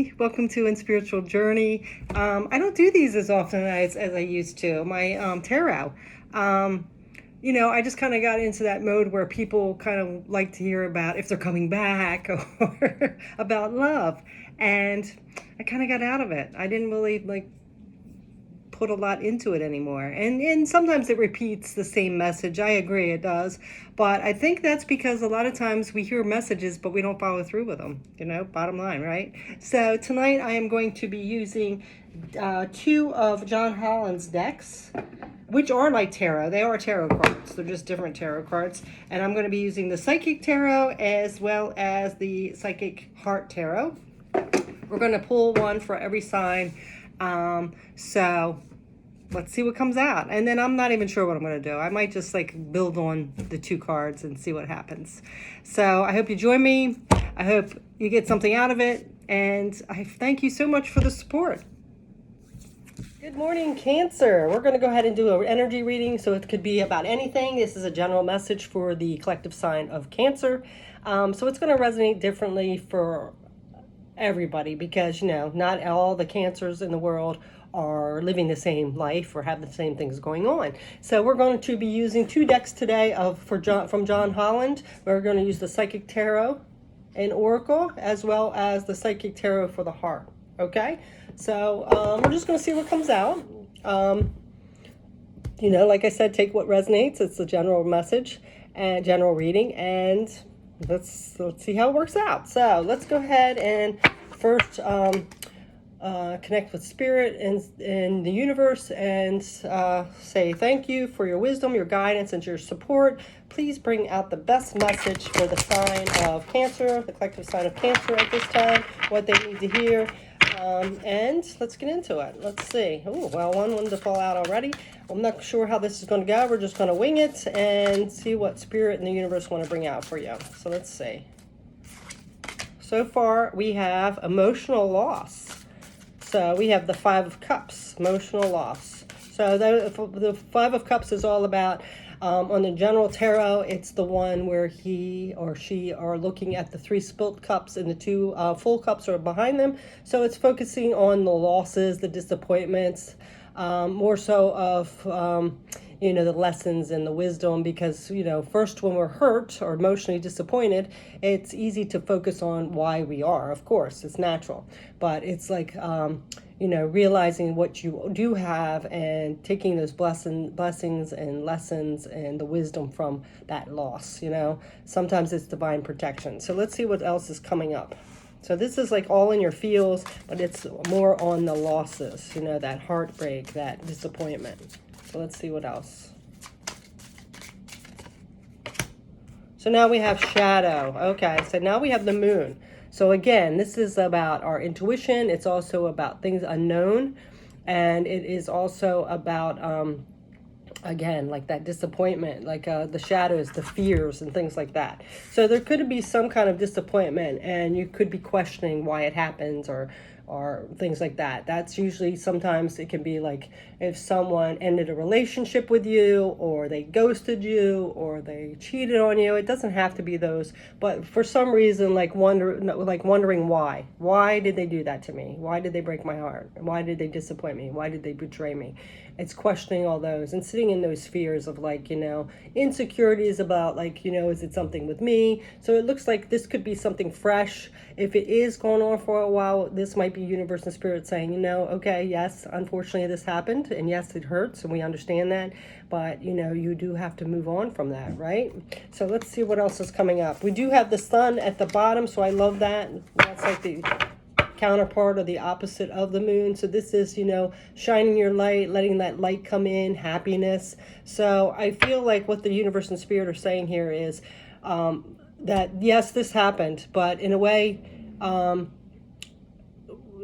everybody. Welcome to In Spiritual Journey. I don't do these as often as I used to. My tarot. I just kind of got into that mode where people kind of like to hear about if they're coming back or about love. And I kind of got out of it. I didn't really put a lot into it anymore. And sometimes it repeats the same message. I agree it does. But I think that's because a lot of times we hear messages, but we don't follow through with them, bottom line, right? So tonight I am going to be using two of John Holland's decks, which are like tarot. They are tarot cards. They're just different tarot cards. And I'm going to be using the Psychic Tarot as well as the Psychic Heart Tarot. We're going to pull one for every sign. So let's see what comes out. And then I'm not even sure what I'm going to do. I might just build on the two cards and see what happens. So I hope you join me. I hope you get something out of it. And I thank you so much for the support. Good morning, Cancer. We're going to go ahead and do an energy reading. So it could be about anything. This is a general message for the collective sign of Cancer. So it's going to resonate differently for everybody because not all the cancers in the world are living the same life or have the same things going on. So we're going to be using two decks today from John Holland. We're going to use the Psychic Tarot and Oracle as well as the Psychic Tarot for the heart. Okay, so we're just going to see what comes out. Like I said, take what resonates. It's a general message and general reading, and let's see how it works out. So let's go ahead and first connect with spirit and the universe and say thank you for your wisdom, your guidance, and your support. Please bring out the best message for the sign of Cancer, the collective sign of Cancer at this time, what they need to hear. And let's get into it. Let's see. Oh, well, one wanted to fall out already. I'm not sure how this is going to go. We're just going to wing it and see what spirit and the universe want to bring out for you. So let's see. So far, we have emotional loss. So we have the Five of Cups, emotional loss. So the Five of Cups is all about, on the general tarot, it's the one where he or she are looking at the three spilt cups and the two full cups are behind them. So it's focusing on the losses, the disappointments, more so of the lessons and the wisdom, because first when we're hurt or emotionally disappointed, it's easy to focus on why we are. Of course, it's natural, but it's realizing what you do have and taking those blessings and lessons and the wisdom from that loss. Sometimes it's divine protection. So let's see what else is coming up. So this is all in your feels, but it's more on the losses, that heartbreak, that disappointment. So let's see what else. So now we have shadow. Okay, so now we have the moon. So again, this is about our intuition. It's also about things unknown. And it is also about, again, that disappointment, the shadows, the fears and things like that. So there could be some kind of disappointment and you could be questioning why it happens or things like that. That's usually, sometimes it can be if someone ended a relationship with you or they ghosted you or they cheated on you. It doesn't have to be those, but for some reason, wondering why did they do that to me? Why did they break my heart? Why did they disappoint me? Why did they betray me? It's questioning all those and sitting in those fears of insecurities about is it something with me? So it looks like this could be something fresh. If it is going on for a while, this might be universe and spirit saying, okay, yes, unfortunately this happened, and yes, it hurts, and we understand that, but you do have to move on from that, right? So let's see what else is coming up. We do have the sun at the bottom, so I love that. That's the counterpart or the opposite of the moon. So this is, shining your light, letting that light come in, happiness. So I feel like what the universe and spirit are saying here is that yes, this happened, but in a way,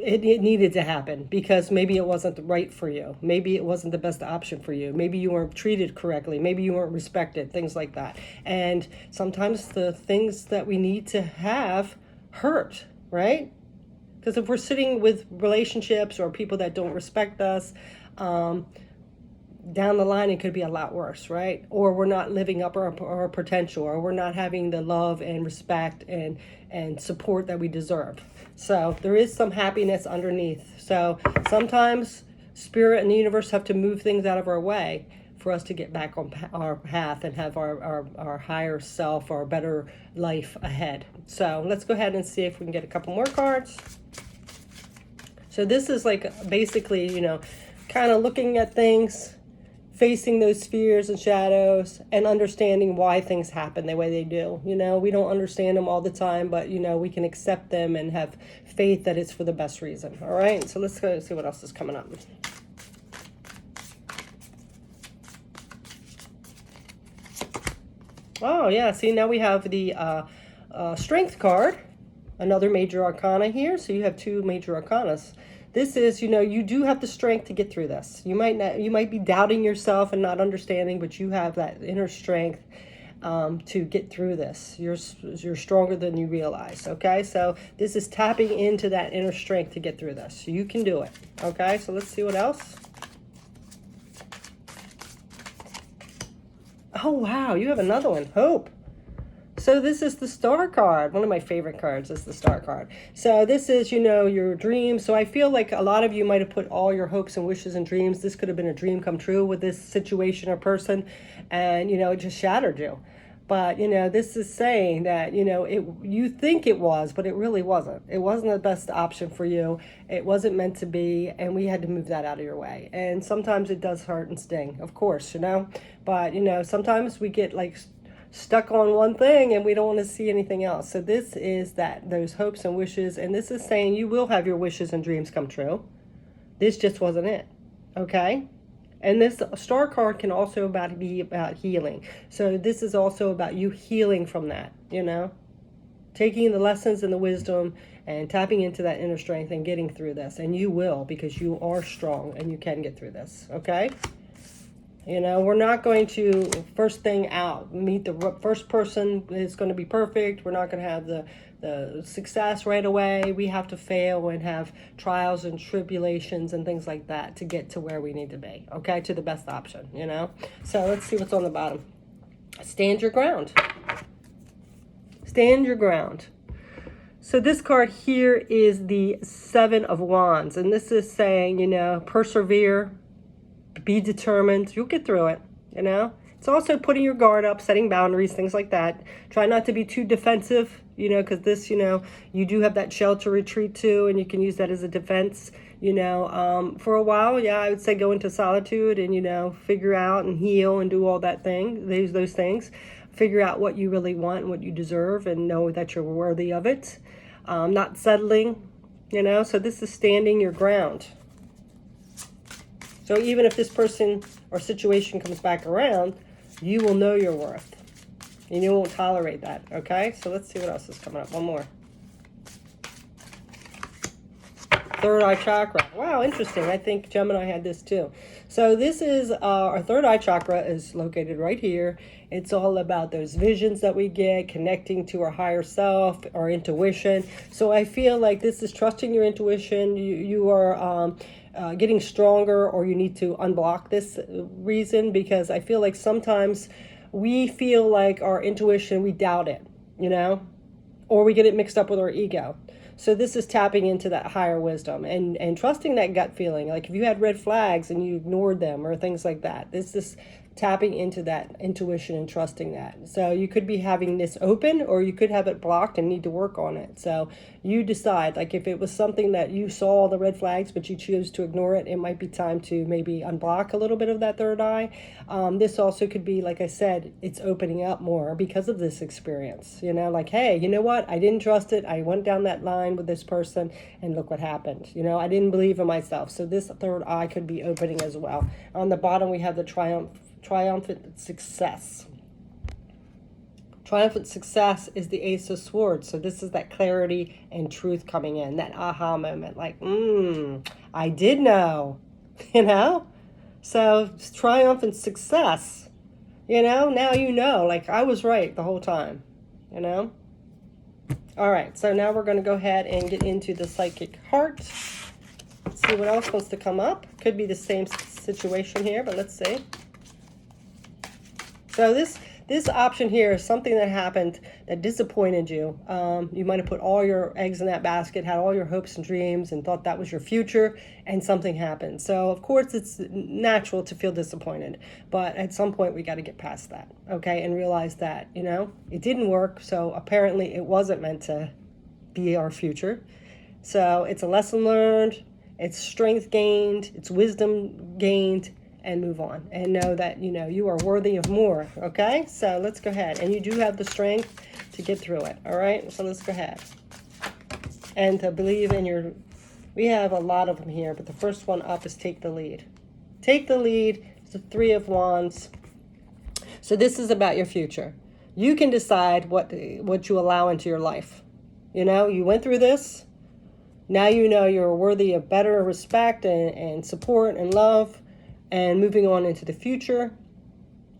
it needed to happen because maybe it wasn't right for you. Maybe it wasn't the best option for you. Maybe you weren't treated correctly. Maybe you weren't respected, things like that. And sometimes the things that we need to have hurt, right? Because if we're sitting with relationships or people that don't respect us, down the line it could be a lot worse, right? Or we're not living up our potential, or we're not having the love and respect and support that we deserve. So there is some happiness underneath. So sometimes spirit and the universe have to move things out of our way for us to get back on our path and have our higher self, our better life ahead. So let's go ahead and see if we can get a couple more cards. So this is like basically, you know, kind of looking at things, facing those fears and shadows, and understanding why things happen the way they do. You know, we don't understand them all the time, but, you know, we can accept them and have faith that it's for the best reason. All right, so let's go see what else is coming up. Oh, yeah, see, now we have the Strength card, another major arcana here. So you have two major arcanas. This is, you know, you do have the strength to get through this. You might be doubting yourself and not understanding, but you have that inner strength to get through this. You're stronger than you realize, okay? So this is tapping into that inner strength to get through this. You can do it, okay? So let's see what else. Oh, wow, you have another one, Hope. So this is the Star card. One of my favorite cards is the Star card. So this is, you know, your dreams. So I feel like a lot of you might have put all your hopes and wishes and dreams. This could have been a dream come true with this situation or person. And, you know, it just shattered you. But, you know, this is saying that, you know, you think it was, but it really wasn't. It wasn't the best option for you. It wasn't meant to be, and we had to move that out of your way. And sometimes it does hurt and sting, of course, you know. But, you know, sometimes we get, like, stuck on one thing and we don't want to see anything else. So this is those hopes and wishes, and this is saying you will have your wishes and dreams come true. This just wasn't it, okay? And this Star card can also be about healing. So this is also about you healing from that, you know, taking the lessons and the wisdom and tapping into that inner strength and getting through this. And you will, because you are strong and you can get through this, okay? You know, we're not going to, first thing out, meet the first person is going to be perfect. We're not going to have the success right away. We have to fail and have trials and tribulations and things like that to get to where we need to be, okay, to the best option, you know. So let's see what's on the bottom. Stand your ground. Stand your ground. So this card here is the Seven of Wands, and this is saying, you know, persevere, be determined. You'll get through it, you know. It's also putting your guard up, setting boundaries, things like that. Try not to be too defensive, you know, because this, you know, you do have that shelter retreat too, and you can use that as a defense, you know. For a while, yeah, I would say go into solitude and, you know, figure out and heal and do all that those things. Figure out what you really want and what you deserve and know that you're worthy of it. Not settling, you know. So this is standing your ground. So even if this person or situation comes back around, you will know your worth. And you won't tolerate that, okay? So let's see what else is coming up. One more. Third eye chakra. Wow, interesting. I think Gemini had this too. So this is, our third eye chakra is located right here. It's all about those visions that we get, connecting to our higher self, our intuition. So I feel like this is trusting your intuition. You are getting stronger, or you need to unblock this reason, because I feel like sometimes we feel like our intuition, we doubt it, you know, or we get it mixed up with our ego. So this is tapping into that higher wisdom and trusting that gut feeling. Like if you had red flags and you ignored them or things like that, this is tapping into that intuition and trusting that. So you could be having this open, or you could have it blocked and need to work on it. So you decide, like if it was something that you saw the red flags but you choose to ignore it, it might be time to maybe unblock a little bit of that third eye. This also could be, like I said, it's opening up more because of this experience, you know, like, hey, you know what, I didn't trust it, I went down that line with this person and look what happened, you know, I didn't believe in myself. So this third eye could be opening as well. On the bottom we have the triumphant success. Triumphant success is the Ace of Swords. So this is that clarity and truth coming in, that aha moment, like, I did know, you know? So triumphant success, you know, now you know, like I was right the whole time, you know? All right, so now we're going to go ahead and get into the psychic heart. Let's see what else wants to come up. Could be the same situation here, but let's see. So this option here is something that happened that disappointed you. You might have put all your eggs in that basket, had all your hopes and dreams, and thought that was your future, and something happened. So, of course, it's natural to feel disappointed. But at some point, we got to get past that, okay, and realize that, it didn't work. So apparently it wasn't meant to be our future. So it's a lesson learned, it's strength gained, it's wisdom gained, and move on and know that you are worthy of more. Okay, so let's go ahead, and you do have the strength to get through it. All right, so let's go ahead and to believe in we have a lot of them here, but the first one up is take the lead. Take the lead. It's the Three of Wands. So this is about your future. You can decide what you allow into your life. You went through this. Now you're worthy of better respect and support and love. And moving on into the future,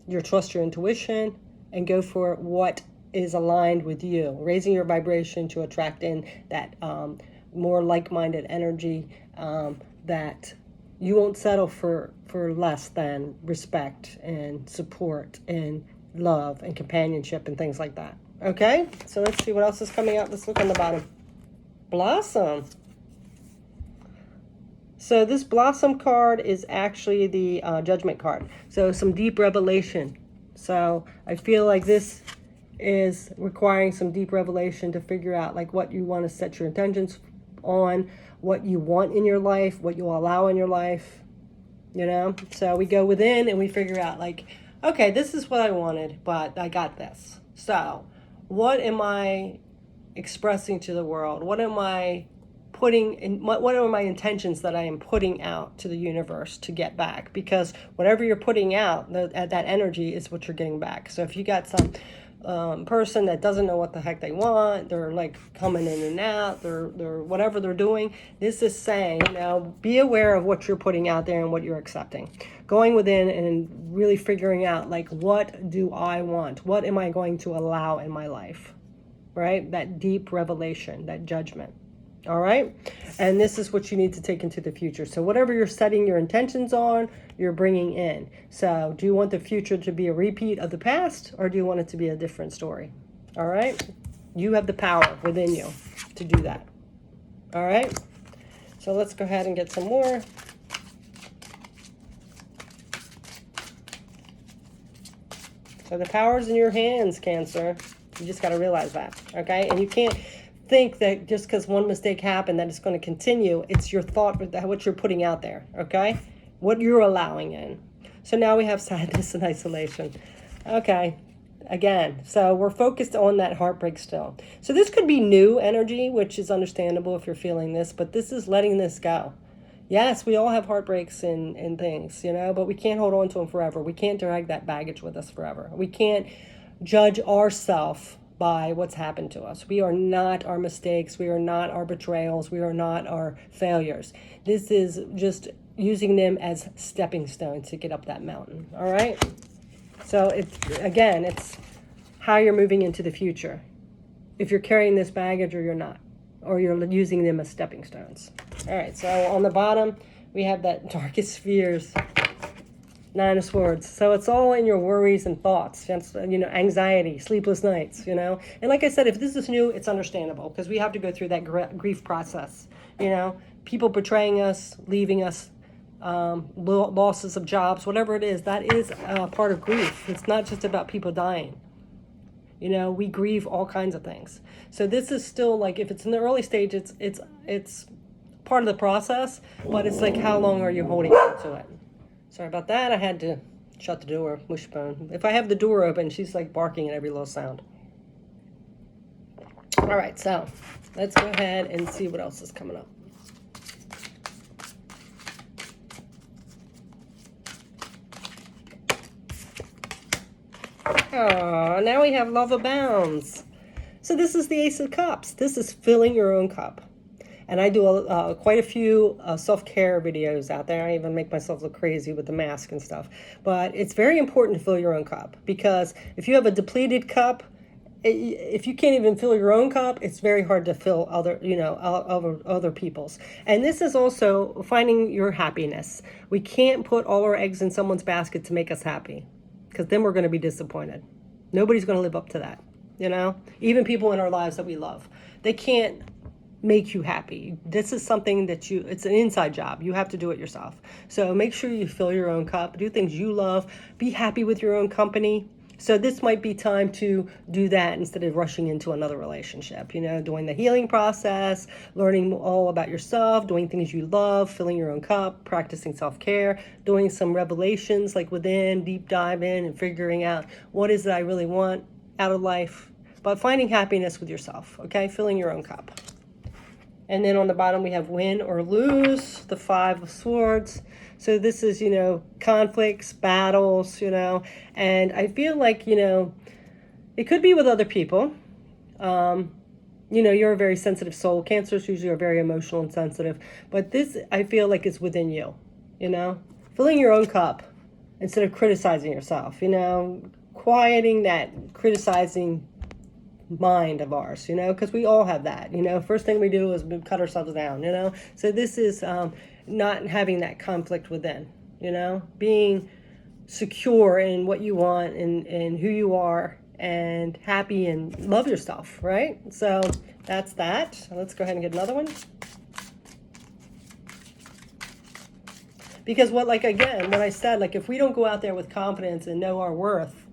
you trust your intuition and go for what is aligned with you, raising your vibration to attract in that more like-minded energy, that you won't settle for less than respect and support and love and companionship and things like that. Okay, so let's see what else is coming out. Let's look on the bottom. Blossom. So this Blossom card is actually the Judgment card. So some deep revelation. So I feel like this is requiring some deep revelation to figure out like what you want to set your intentions on, what you want in your life, what you allow in your life, So we go within and we figure out like, okay, this is what I wanted, but I got this. So what am I expressing to the world? What am I putting in, what are my intentions that I am putting out to the universe to get back? Because whatever you're putting out, that energy is what you're getting back. So if you got some person that doesn't know what the heck they want, they're like coming in and out, they're whatever they're doing, this is saying, be aware of what you're putting out there and what you're accepting. Going within and really figuring out like, what do I want? What am I going to allow in my life? Right? That deep revelation, that judgment. All right. And this is what you need to take into the future. So whatever you're setting your intentions on, you're bringing in. So do you want the future to be a repeat of the past, or do you want it to be a different story? All right. You have the power within you to do that. All right. So let's go ahead and get some more. So the power's in your hands, Cancer. You just got to realize that. Okay. And you can't think that just because one mistake happened that it's going to continue. It's your thought with what you're putting out there, okay? What you're allowing in. So now we have sadness and isolation. Okay, again, so we're focused on that heartbreak still. So this could be new energy, which is understandable if you're feeling this, but this is letting this go. Yes, we all have heartbreaks and things, but we can't hold on to them forever. We can't drag that baggage with us forever. We can't judge ourselves by what's happened to us. We are not our mistakes. We are not our betrayals. We are not our failures. This is just using them as stepping stones to get up that mountain. All right. So it's how you're moving into the future. If you're carrying this baggage or you're not, or you're using them as stepping stones. All right. So on the bottom, we have that darkest fears. Nine of Swords. So it's all in your worries and thoughts, anxiety, sleepless nights, And like I said, if this is new, it's understandable because we have to go through that grief process, people betraying us, leaving us, losses of jobs, whatever it is, that is part of grief. It's not just about people dying. We grieve all kinds of things. So this is still like, if it's in the early stage, it's part of the process, but it's like, how long are you holding on to it? Sorry about that. I had to shut the door. Wishbone. If I have the door open, she's like barking at every little sound. All right, so let's go ahead and see what else is coming up. Oh, now we have Love Abounds. So this is the Ace of Cups. This is filling your own cup. And I do quite a few self-care videos out there. I even make myself look crazy with the mask and stuff. But it's very important to fill your own cup, because if you have a depleted cup, if you can't even fill your own cup, it's very hard to fill other people's. And this is also finding your happiness. We can't put all our eggs in someone's basket to make us happy, because then we're going to be disappointed. Nobody's going to live up to that. Even people in our lives that we love, they can't make you happy. This is something that it's an inside job. You have to do it yourself. So make sure you fill your own cup, do things you love, be happy with your own company. So this might be time to do that instead of rushing into another relationship, doing the healing process, learning all about yourself, doing things you love, filling your own cup, practicing self-care, doing some revelations like within, deep dive in and figuring out what is it I really want out of life, but finding happiness with yourself, okay? Filling your own cup. And then on the bottom, we have win or lose, the 5 of Swords. So this is, conflicts, battles, and I feel like, it could be with other people. You're a very sensitive soul. Cancers usually are very emotional and sensitive, but this, I feel like, is within you, filling your own cup instead of criticizing yourself, quieting that criticizing mind of ours, because we all have that. First thing we do is we cut ourselves down, so this is not having that conflict within, being secure in what you want and who you are, and happy and love yourself, right? So that's that. Let's go ahead and get another one, because what I said, if we don't go out there with confidence and know our worth,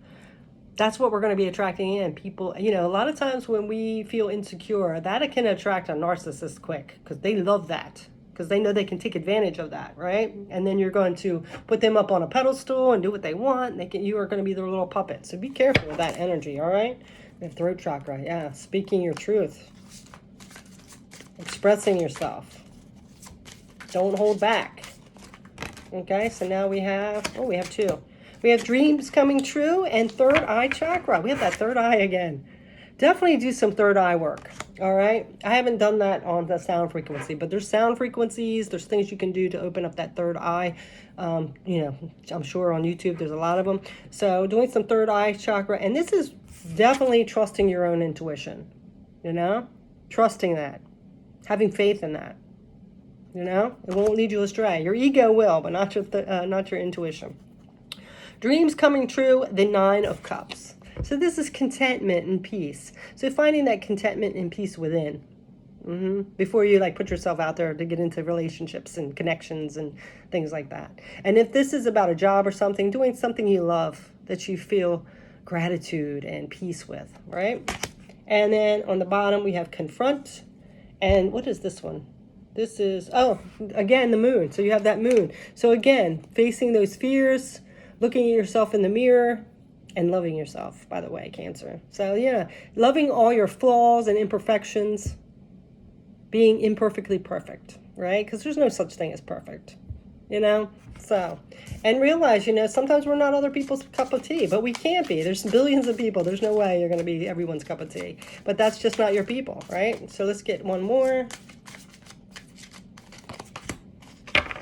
that's what we're going to be attracting in. People, a lot of times when we feel insecure, that can attract a narcissist quick, because they love that, because they know they can take advantage of that, right? And then you're going to put them up on a pedestal and do what they want. And you are going to be their little puppet. So be careful with that energy, all right? The throat chakra, yeah. Speaking your truth. Expressing yourself. Don't hold back. Okay, so now we have 2. We have dreams coming true and third eye chakra. We have that third eye again. Definitely do some third eye work. All right. I haven't done that on the sound frequency, but there's sound frequencies. There's things you can do to open up that third eye. I'm sure on YouTube there's a lot of them. So doing some third eye chakra. And this is definitely trusting your own intuition. Trusting that. Having faith in that. It won't lead you astray. Your ego will, but not your intuition. Dreams coming true, the 9 of Cups. So this is contentment and peace. So finding that contentment and peace within. Before you put yourself out there to get into relationships and connections and things like that. And if this is about a job or something, doing something you love that you feel gratitude and peace with, right? And then on the bottom we have confront. And what is this one? This is, again, the moon. So you have that moon. So again, facing those fears, looking at yourself in the mirror, and loving yourself, by the way, Cancer. So yeah, loving all your flaws and imperfections, being imperfectly perfect, right? Because there's no such thing as perfect, So, and realize, sometimes we're not other people's cup of tea, but we can't be. There's billions of people. There's no way you're going to be everyone's cup of tea. But that's just not your people, right? So let's get one more.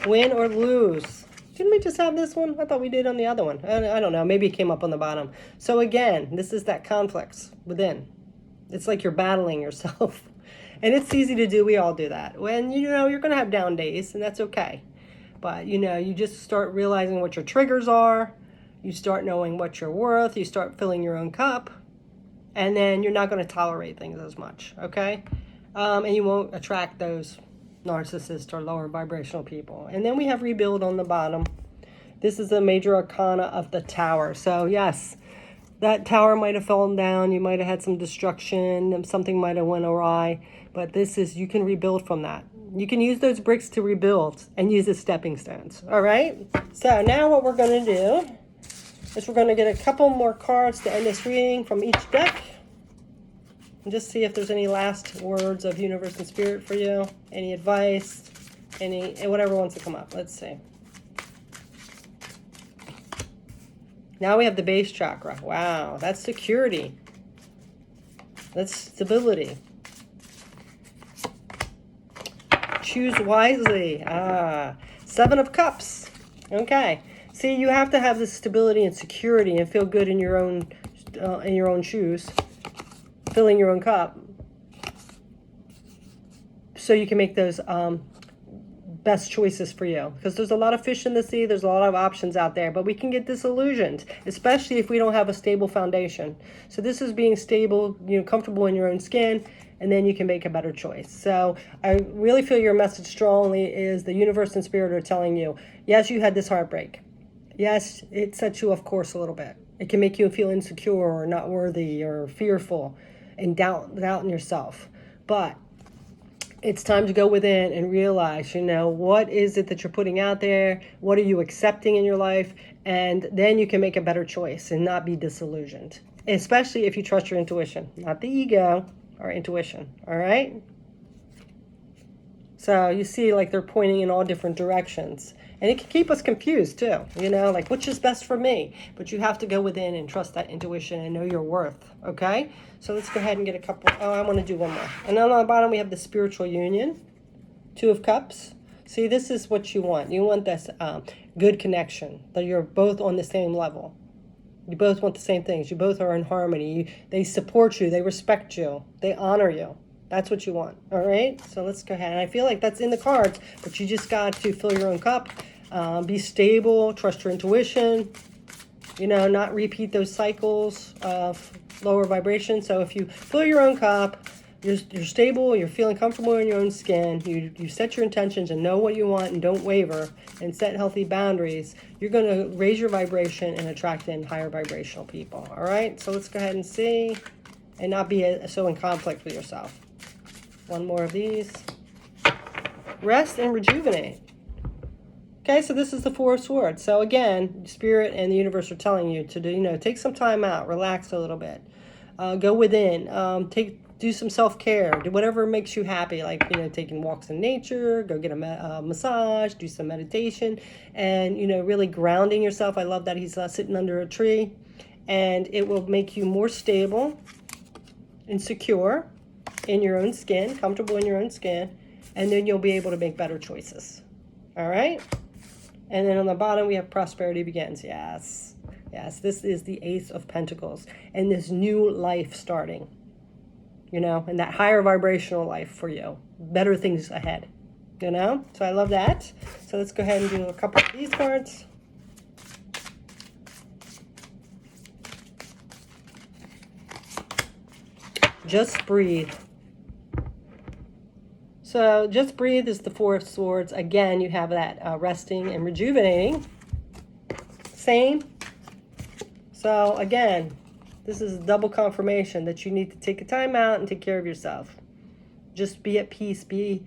Win or lose. Didn't we just have this one? I thought we did on the other one. I don't know. Maybe it came up on the bottom. So again, this is that conflicts within. It's like you're battling yourself. And it's easy to do. We all do that. When, you're going to have down days, and that's okay. But, you just start realizing what your triggers are. You start knowing what you're worth. You start filling your own cup. And then you're not going to tolerate things as much, okay? And you won't attract those narcissist or lower vibrational people. And then we have rebuild on the bottom. This is a major arcana of the Tower. So yes, that tower might have fallen down. You might have had some destruction. Something might have went awry. But this is, you can rebuild from that. You can use those bricks to rebuild and use as stepping stones. All right. So now what we're going to do is we're going to get a couple more cards to end this reading from each deck. And just see if there's any last words of universe and spirit for you. Any advice, whatever wants to come up. Let's see. Now we have the base chakra. Wow, that's security. That's stability. Choose wisely. 7 of Cups. Okay. See, you have to have this stability and security and feel good in your own shoes. filling your own cup so you can make those best choices for you, because there's a lot of fish in the sea, there's a lot of options out there, but we can get disillusioned, especially if we don't have a stable foundation. So this is being stable, comfortable in your own skin, and then you can make a better choice. So I really feel your message strongly is the universe and spirit are telling you, yes, you had this heartbreak, yes, it set you off course a little bit, it can make you feel insecure or not worthy or fearful and doubt in yourself, but it's time to go within and realize, what is it that you're putting out there? What are you accepting in your life? And then you can make a better choice and not be disillusioned, especially if you trust your intuition, not the ego, or intuition. All right. So you see, like, they're pointing in all different directions, and it can keep us confused too, like, which is best for me? But you have to go within and trust that intuition and know your worth. Okay. So let's go ahead and get a couple. Oh, I want to do one more. And then on the bottom, we have the spiritual union, 2 of Cups. See, this is what you want. You want this good connection, that you're both on the same level. You both want the same things. You both are in harmony. They support you. They respect you. They honor you. That's what you want. All right. So let's go ahead. And I feel like that's in the cards, but you just got to fill your own cup, be stable, trust your intuition, not repeat those cycles of lower vibration. So if you fill your own cup, you're stable, you're feeling comfortable in your own skin, you set your intentions and know what you want and don't waver and set healthy boundaries, you're going to raise your vibration and attract in higher vibrational people. All right. So let's go ahead and see, and not be so in conflict with yourself. One more of these. Rest and rejuvenate. Okay, so this is the 4 of Swords. So again, Spirit and the universe are telling you to do, take some time out, relax a little bit, go within, do some self-care, do whatever makes you happy, like, taking walks in nature, go get a massage, do some meditation, and, really grounding yourself. I love that he's sitting under a tree, and it will make you more stable and secure in your own skin, comfortable in your own skin, and then you'll be able to make better choices. All right. And then on the bottom, we have prosperity begins. Yes. Yes. This is the Ace of Pentacles and this new life starting, and that higher vibrational life for you, better things ahead, So I love that. So let's go ahead and do a couple of these cards. Just breathe. So just breathe is the 4 of Swords. Again, you have that resting and rejuvenating. Same. So again, this is a double confirmation that you need to take a time out and take care of yourself. Just be at peace. Just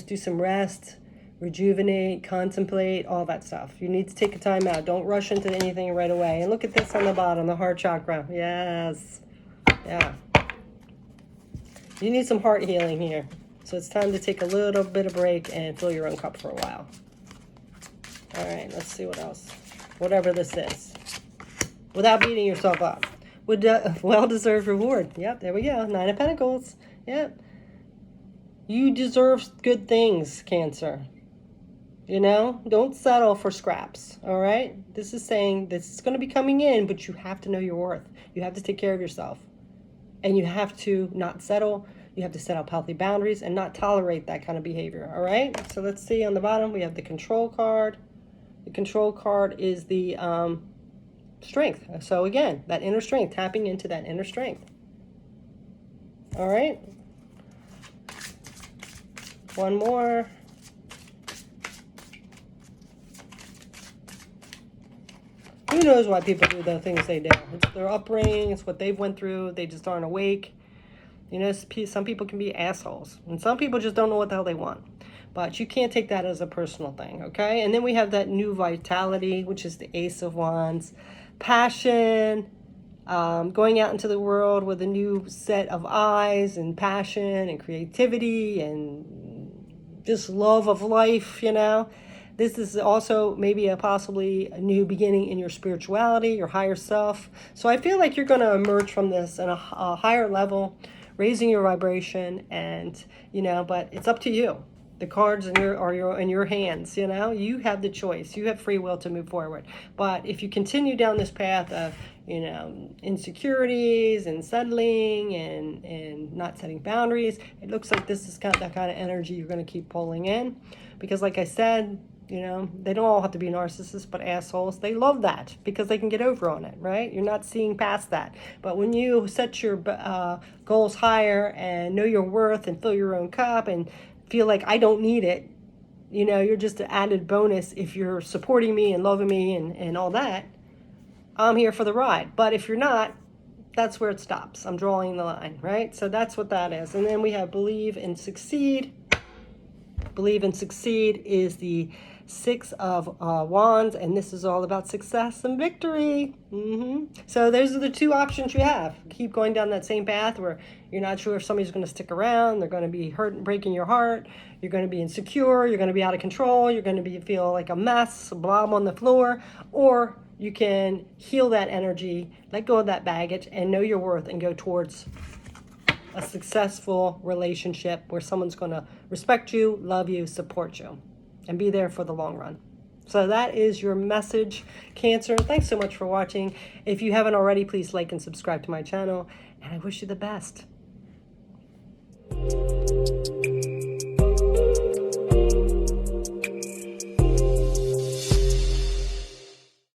do some rest, rejuvenate, contemplate, all that stuff. You need to take a time out. Don't rush into anything right away. And look at this on the bottom, the heart chakra. Yes. Yeah. You need some heart healing here. So it's time to take a little bit of break and fill your own cup for a while. All right, let's see what else. Whatever this is. Without beating yourself up. With well-deserved reward. Yep, there we go. 9 of Pentacles. Yep. You deserve good things, Cancer. Don't settle for scraps. All right? This is saying this is going to be coming in, but you have to know your worth. You have to take care of yourself. And you have to not settle. You have to set up healthy boundaries and not tolerate that kind of behavior. All right. So let's see on the bottom, we have the Control card. The Control card is the strength. So again, that inner strength, tapping into that inner strength. All right. One more. Who knows why people do the things they do? It's their upbringing. It's what they've went through. They just aren't awake. Some people can be assholes. And some people just don't know what the hell they want. But you can't take that as a personal thing, okay? And then we have that new vitality, which is the Ace of Wands. Passion, going out into the world with a new set of eyes and passion and creativity and just love of life, This is also maybe possibly a new beginning in your spirituality, your higher self. So I feel like you're going to emerge from this at a higher level, raising your vibration, and but it's up to you. The cards are in your hands. You have the choice. You have free will to move forward. But if you continue down this path of insecurities and settling and not setting boundaries. It looks like this is kind of that kind of energy you're going to keep pulling in, because like I said, they don't all have to be narcissists, but assholes, they love that because they can get over on it, right? You're not seeing past that. But when you set your goals higher and know your worth and fill your own cup and feel like I don't need it, you're just an added bonus. If you're supporting me and loving me and all that, I'm here for the ride. But if you're not, that's where it stops. I'm drawing the line, right? So that's what that is. And then we have believe and succeed. Believe and succeed is the Six of Wands, and this is all about success and victory. So those are the two options you have. Keep going down that same path where you're not sure if somebody's going to stick around, they're going to be hurt and breaking your heart, you're going to be insecure, you're going to be out of control, you're going to feel like a mess, a blob on the floor, or you can heal that energy, let go of that baggage, and know your worth and go towards a successful relationship where someone's going to respect you, love you, support you, and be there for the long run. So that is your message, Cancer. Thanks so much for watching. If you haven't already, please like and subscribe to my channel, and I wish you the best.